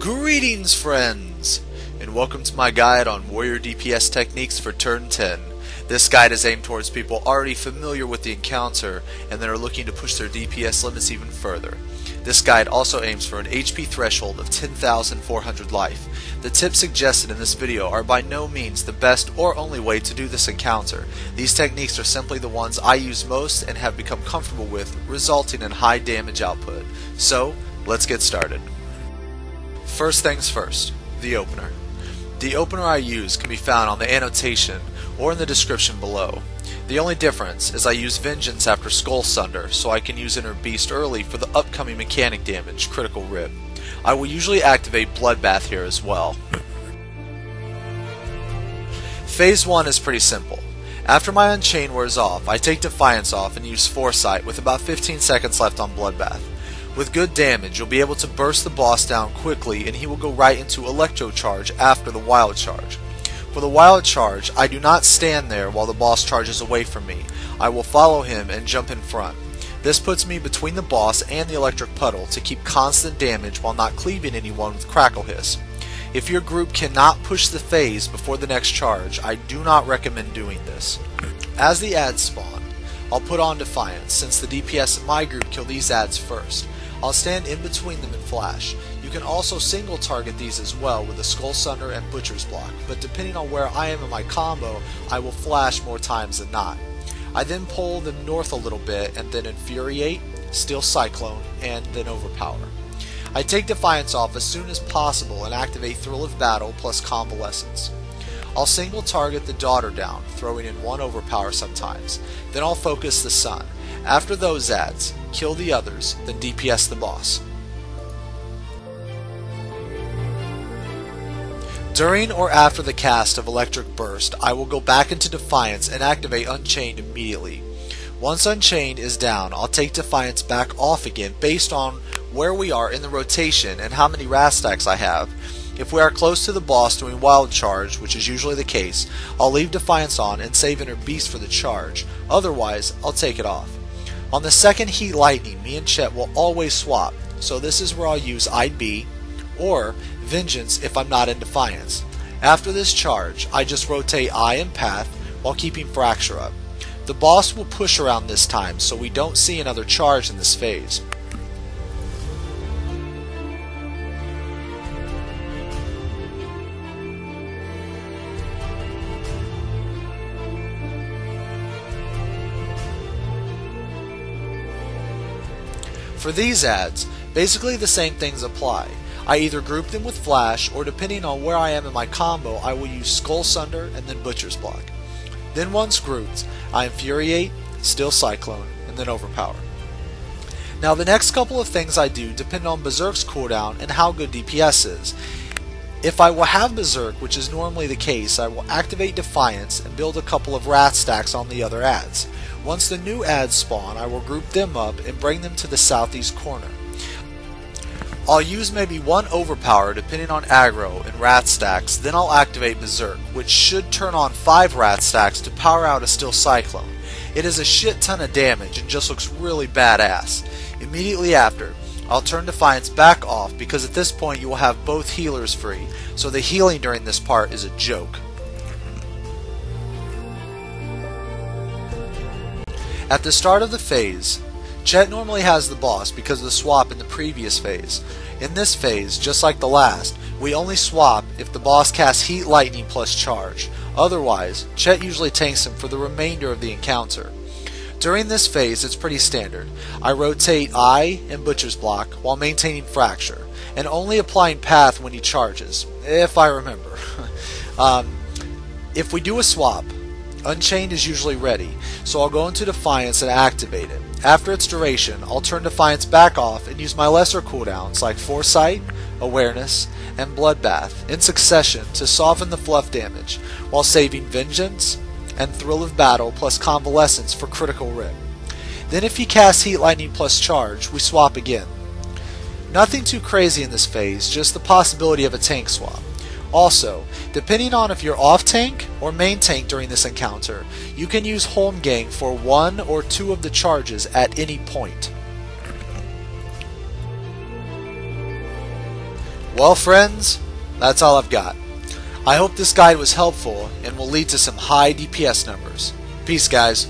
Greetings, friends, and welcome to my guide on warrior DPS techniques for turn 10. This guide is aimed towards people already familiar with the encounter and that are looking to push their DPS limits even further. This guide also aims for an HP threshold of 10,400 life. The tips suggested in this video are by no means the best or only way to do this encounter. These techniques are simply the ones I use most and have become comfortable with, resulting in high damage output. So, let's get started. First things first, the opener. The opener I use can be found on the annotation or in the description below. The only difference is I use Vengeance after Skull Sunder, so I can use Inner Beast early for the upcoming mechanic damage, Critical Rip. I will usually activate Bloodbath here as well. Phase 1 is pretty simple. After my Unchain wears off, I take Defiance off and use Foresight with about 15 seconds left on Bloodbath. With good damage, you'll be able to burst the boss down quickly and he will go right into Electro Charge after the Wild Charge. For the Wild Charge, I do not stand there while the boss charges away from me. I will follow him and jump in front. This puts me between the boss and the Electric Puddle to keep constant damage while not cleaving anyone with Crackle Hiss. If your group cannot push the phase before the next charge, I do not recommend doing this. As the ads spawn, I'll put on Defiance since the DPS in my group kill these ads first. I'll stand in between them and flash. You can also single target these as well with a Skull Sunder and Butcher's Block, but depending on where I am in my combo, I will flash more times than not. I then pull them north a little bit and then Infuriate, Steel Cyclone, and then Overpower. I take Defiance off as soon as possible and activate Thrill of Battle plus Convalescence. I'll single target the Daughter down, throwing in one Overpower sometimes. Then I'll focus the Sun. After those ads, kill the others, then DPS the boss. During or after the cast of Electric Burst, I will go back into Defiance and activate Unchained immediately. Once Unchained is down, I'll take Defiance back off again based on where we are in the rotation and how many wrath stacks I have. If we are close to the boss doing Wild Charge, which is usually the case, I'll leave Defiance on and save Inner Beast for the charge. Otherwise, I'll take it off. On the second Heat Lightning, me and Chet will always swap, so this is where I'll use IB or Vengeance if I'm not in Defiance. After this charge, I just rotate I and Path while keeping Fracture up. The boss will push around this time, so we don't see another charge in this phase. For these ads, basically the same things apply. I either group them with Flash, or depending on where I am in my combo, I will use Skull Sunder and then Butcher's Block. Then once grouped, I Infuriate, Steel Cyclone, and then Overpower. Now the next couple of things I do depend on Berserk's cooldown and how good DPS is. If I will have Berserk, which is normally the case, I will activate Defiance and build a couple of wrath stacks on the other ads. Once the new ads spawn, I will group them up and bring them to the southeast corner. I'll use maybe one Overpower depending on aggro and wrath stacks, then I'll activate Berserk, which should turn on 5 wrath stacks to power out a Steel Cyclone. It is a shit ton of damage and just looks really badass. Immediately after, I'll turn Defiance back off because at this point you will have both healers free, so the healing during this part is a joke. At the start of the phase, Chet normally has the boss because of the swap in the previous phase. In this phase, just like the last, we only swap if the boss casts Heat Lightning plus Charge. Otherwise, Chet usually tanks him for the remainder of the encounter. During this phase, it's pretty standard. I rotate I and Butcher's Block while maintaining Fracture, and only applying Path when he charges, if I remember. If we do a swap, Unchained is usually ready, so I'll go into Defiance and activate it. After its duration, I'll turn Defiance back off and use my lesser cooldowns like Foresight, Awareness, and Bloodbath in succession to soften the fluff damage, while saving Vengeance and Thrill of Battle plus Convalescence for Critical Rip. Then if he casts Heat Lightning plus Charge, we swap again. Nothing too crazy in this phase, just the possibility of a tank swap. Also, depending on if you're off tank or main tank during this encounter, you can use Holmgang for 1 or 2 of the charges at any point. Well friends, that's all I've got. I hope this guide was helpful and will lead to some high DPS numbers. Peace guys.